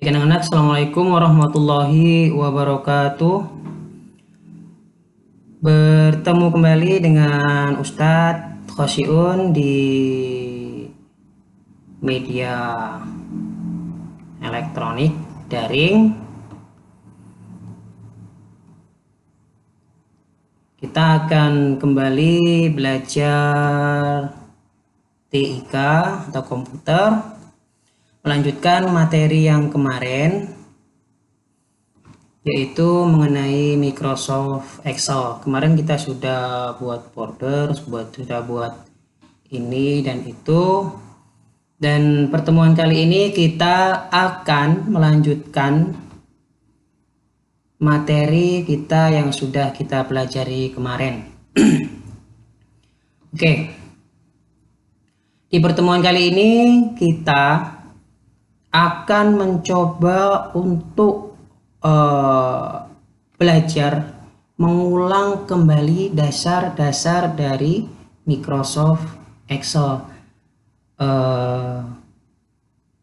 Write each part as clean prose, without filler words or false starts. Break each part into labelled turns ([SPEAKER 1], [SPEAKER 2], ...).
[SPEAKER 1] Anak-anak, Assalamualaikum warahmatullahi wabarakatuh. Bertemu kembali dengan Ustadz Khosyiun di media elektronik daring. Kita akan kembali belajar TIK atau komputer, melanjutkan materi yang kemarin, yaitu mengenai Microsoft Excel. Kemarin kita sudah buat folder, sudah buat ini dan itu. Dan pertemuan kali ini kita akan melanjutkan materi kita yang sudah kita pelajari kemarin. Oke. Di pertemuan kali ini kita akan mencoba untuk belajar mengulang kembali dasar-dasar dari Microsoft Excel.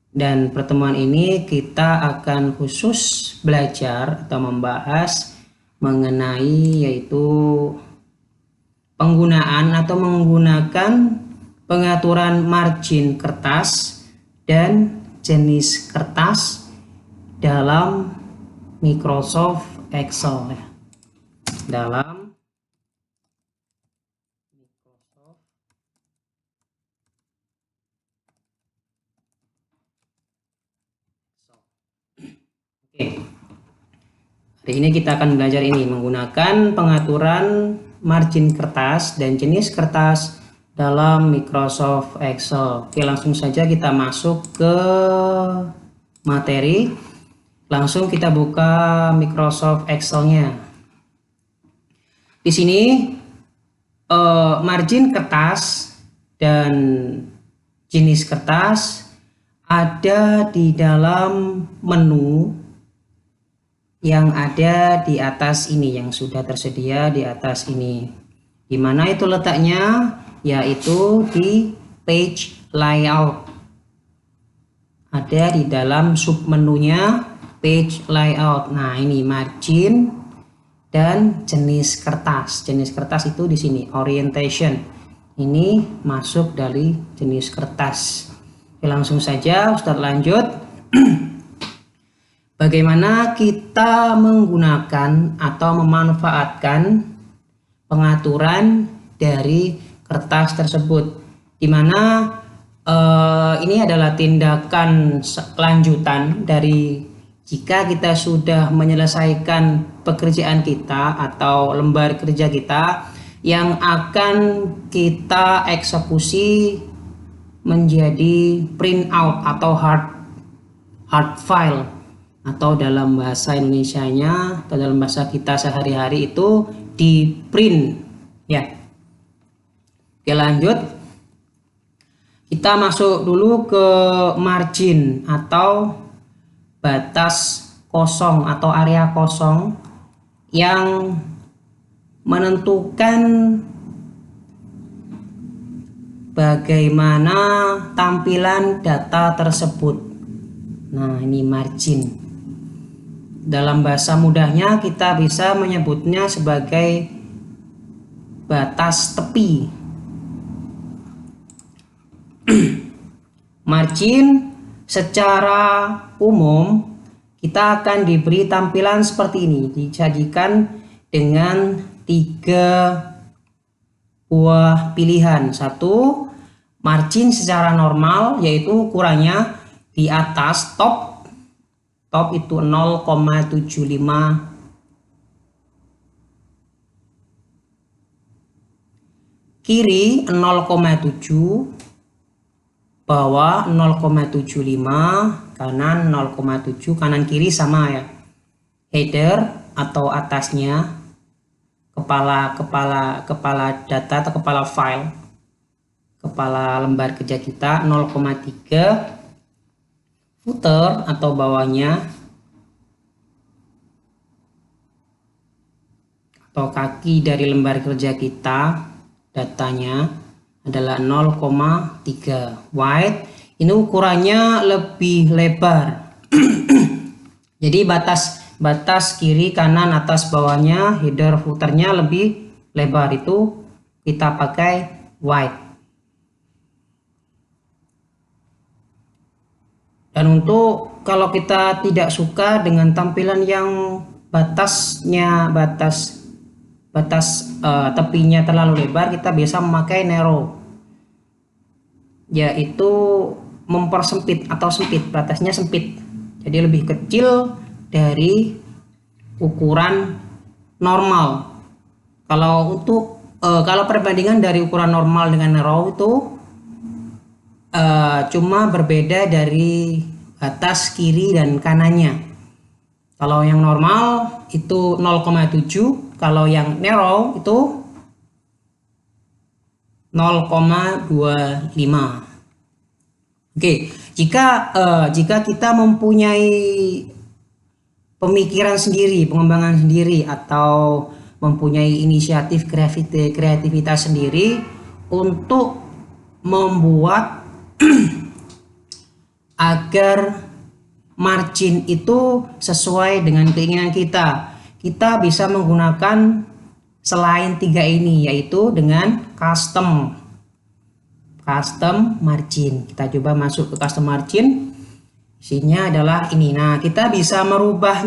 [SPEAKER 1] Dan pertemuan ini kita akan khusus belajar atau membahas mengenai yaitu penggunaan atau menggunakan pengaturan margin kertas dan jenis kertas dalam Microsoft Excel ya. Dalam Microsoft Excel. Oke. Hari ini kita akan belajar ini menggunakan pengaturan margin kertas dan jenis kertas dalam Microsoft Excel. Oke, langsung saja kita masuk ke materi. Langsung kita buka Microsoft Excel-nya. Di sini margin kertas dan jenis kertas ada di dalam menu yang ada di atas ini, yang sudah tersedia di atas ini. Di mana itu letaknya? Yaitu di page layout. Ada di dalam submenunya page layout. Nah, ini margin dan jenis kertas. Jenis kertas itu di sini orientation. Ini masuk dari jenis kertas. Oke, langsung saja Ustadz lanjut. Bagaimana kita menggunakan atau memanfaatkan pengaturan dari kertas tersebut, dimana ini adalah tindakan lanjutan dari jika kita sudah menyelesaikan pekerjaan kita atau lembar kerja kita yang akan kita eksekusi menjadi print out atau hard file, atau dalam bahasa Indonesianya atau dalam bahasa kita sehari-hari itu di print ya. Oke, lanjut. Kita masuk dulu ke margin atau batas kosong atau area kosong yang menentukan bagaimana tampilan data tersebut. Nah, ini margin. Dalam bahasa mudahnya kita bisa menyebutnya sebagai batas tepi. Margin secara umum kita akan diberi tampilan seperti ini, disajikan dengan 3 buah pilihan. Satu, margin secara normal, yaitu ukurannya di atas top itu 0,75, kiri 0,7, bawah 0,75, kanan 0,7, kanan kiri sama ya. Header atau atasnya kepala data atau kepala file, kepala lembar kerja kita 0,3, footer atau bawahnya atau kaki dari lembar kerja kita, datanya adalah 0,3. Wide ini ukurannya lebih lebar Jadi batas kiri, kanan, atas, bawahnya, header, footernya lebih lebar, itu kita pakai wide. Dan untuk kalau kita tidak suka dengan tampilan yang batas tepinya terlalu lebar, kita bisa memakai narrow, yaitu mempersempit atau sempit, batasnya sempit, jadi lebih kecil dari ukuran normal. Kalau perbandingan dari ukuran normal dengan narrow itu cuma berbeda dari batas kiri dan kanannya. Kalau yang normal itu 0,7, kalau yang narrow itu 0,25. Oke, jika kita mempunyai pemikiran sendiri, pengembangan sendiri, atau mempunyai inisiatif kreativitas sendiri untuk membuat agar margin itu sesuai dengan keinginan kita bisa menggunakan selain 3 ini, yaitu dengan custom margin. Kita coba masuk ke custom margin, isinya adalah ini. Nah, kita bisa merubah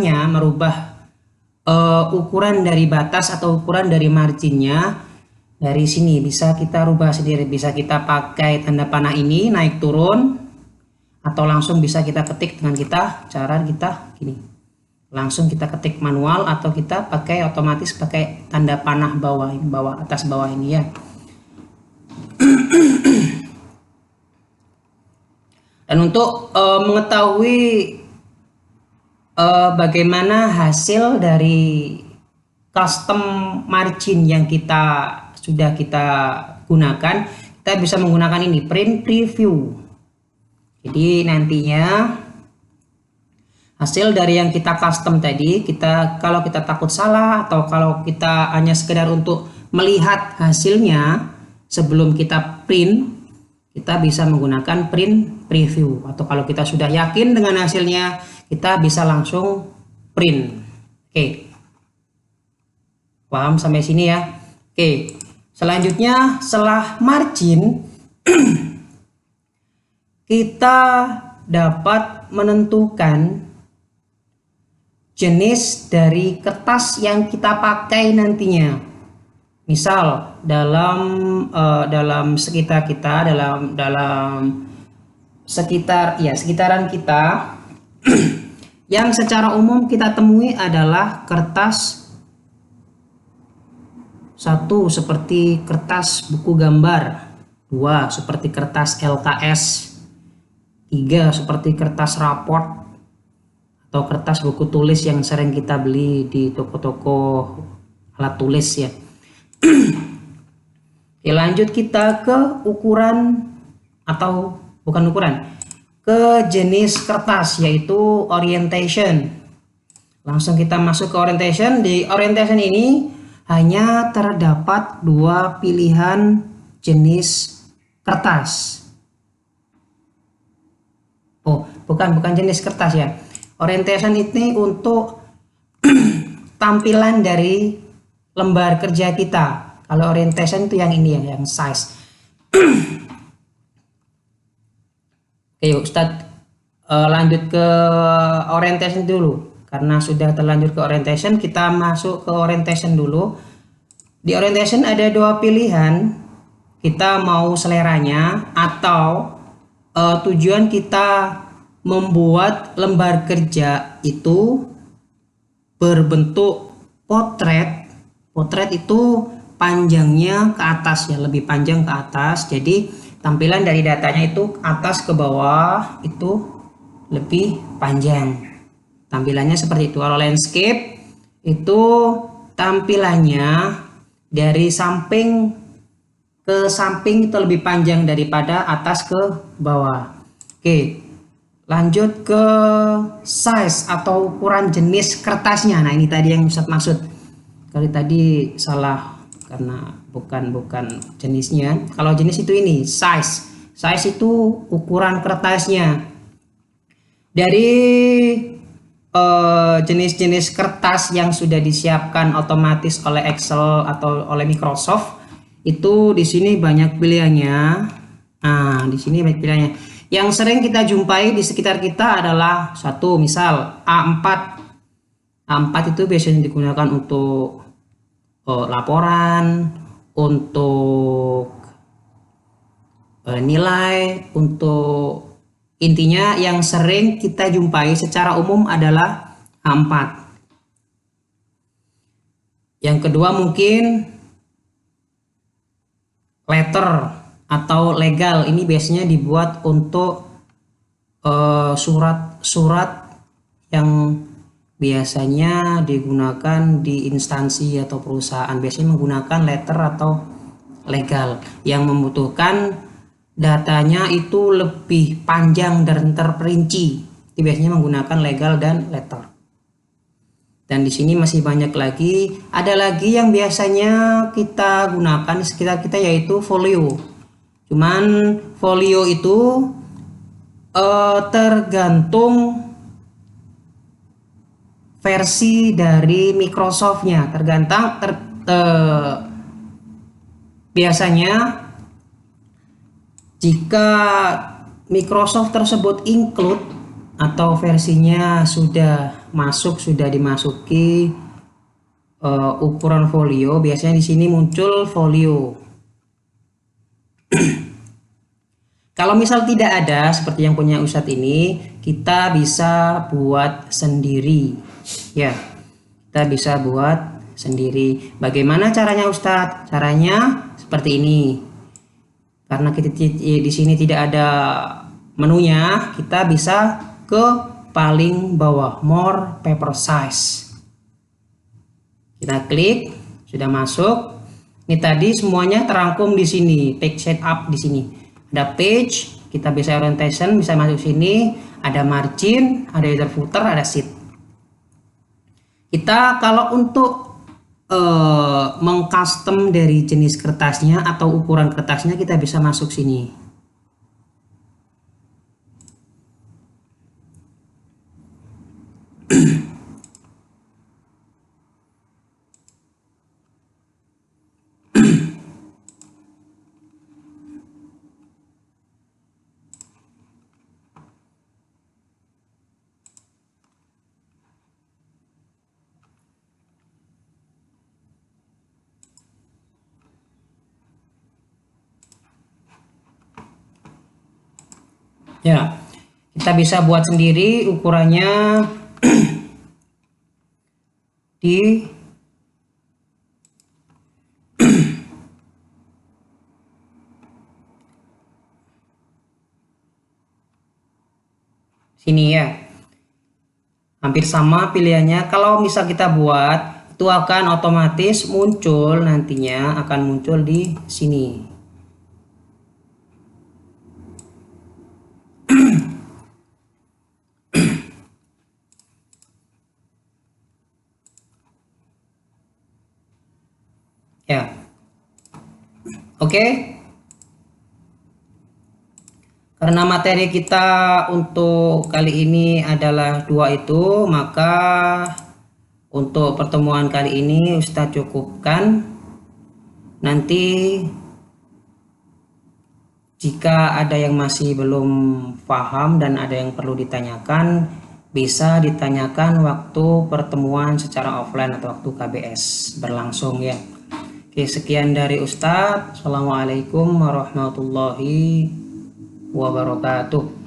[SPEAKER 1] ukuran dari batas atau ukuran dari marginnya dari sini. Bisa kita rubah sendiri, bisa kita pakai tanda panah ini naik turun, atau langsung bisa kita ketik dengan cara kita gini, langsung kita ketik manual, atau kita pakai otomatis pakai tanda panah bawah atas bawah ini ya. Dan untuk mengetahui bagaimana hasil dari custom margin yang sudah kita gunakan, kita bisa menggunakan ini, print preview. Jadi nantinya hasil dari yang kita custom tadi, kalau kita takut salah, atau kalau kita hanya sekedar untuk melihat hasilnya sebelum kita print, kita bisa menggunakan print preview. Atau kalau kita sudah yakin dengan hasilnya, kita bisa langsung print. Oke, paham sampai sini ya? Oke, selanjutnya setelah margin kita dapat menentukan jenis dari kertas yang kita pakai nantinya. Misal dalam sekitar kita, sekitaran kita yang secara umum kita temui adalah kertas, satu seperti kertas buku gambar, dua seperti kertas LKS, tiga seperti kertas raport atau kertas buku tulis yang sering kita beli di toko-toko alat tulis ya. Oke, lanjut kita ke ukuran, atau bukan ukuran, ke jenis kertas, yaitu orientation. Langsung kita masuk ke orientation. Di orientation ini hanya terdapat 2 pilihan jenis kertas. Oh, bukan jenis kertas ya. Orientation ini untuk tampilan dari lembar kerja kita. Kalau orientation itu yang ini ya, yang size. Oke, Ustadz lanjut ke orientation dulu. Karena sudah terlanjur ke orientation, kita masuk ke orientation dulu. Di orientation ada 2 pilihan. Kita mau seleranya, atau tujuan kita membuat lembar kerja itu berbentuk potret. Potret itu panjangnya ke atas ya, lebih panjang ke atas. Jadi tampilan dari datanya itu atas ke bawah itu lebih panjang. Tampilannya seperti itu. Kalau landscape itu tampilannya dari samping ke samping itu lebih panjang daripada atas ke bawah. Oke, lanjut ke size atau ukuran jenis kertasnya. Nah, ini tadi yang Ustadz maksud. Kali tadi salah karena bukan jenisnya. Kalau jenis itu ini size. Size itu ukuran kertasnya. Dari jenis-jenis kertas yang sudah disiapkan otomatis oleh Excel atau oleh Microsoft, itu di sini banyak pilihannya. Nah, di sini banyak pilihannya. Yang sering kita jumpai di sekitar kita adalah satu, misal A4. A4 itu biasanya digunakan untuk laporan, untuk nilai, untuk intinya yang sering kita jumpai secara umum adalah A4. Yang kedua mungkin letter atau legal, ini biasanya dibuat untuk surat-surat yang biasanya digunakan di instansi atau perusahaan, biasanya menggunakan letter atau legal yang membutuhkan datanya itu lebih panjang dan terperinci, itu biasanya menggunakan legal dan letter. Dan di sini masih banyak lagi, ada lagi yang biasanya kita gunakan di sekitar kita yaitu folio. Cuman folio itu tergantung versi dari Microsoftnya, biasanya jika Microsoft tersebut include atau versinya sudah dimasuki ukuran folio, biasanya di sini muncul folio. Kalau misal tidak ada seperti yang punya Ustadz ini, kita bisa buat sendiri. Ya, kita bisa buat sendiri. Bagaimana caranya Ustadz? Caranya seperti ini. Karena kita di sini tidak ada menunya, kita bisa ke paling bawah, more paper size. Kita klik, sudah masuk. Ini tadi semuanya terangkum di sini, page setup di sini. Ada page, kita bisa orientation, bisa masuk sini, ada margin, ada header footer, ada sheet. Kita kalau untuk mengcustom dari jenis kertasnya atau ukuran kertasnya, kita bisa masuk sini. Ya, kita bisa buat sendiri ukurannya di sini ya. Hampir sama pilihannya. Kalau misal kita buat, itu akan otomatis muncul, nantinya akan muncul di sini. Ya, oke. Karena materi kita untuk kali ini adalah dua itu, maka untuk pertemuan kali ini Ustadz cukupkan. Nanti jika ada yang masih belum paham dan ada yang perlu ditanyakan, bisa ditanyakan waktu pertemuan secara offline atau waktu KBS berlangsung ya. Oke, sekian dari Ustadz. Assalamualaikum warahmatullahi wabarakatuh.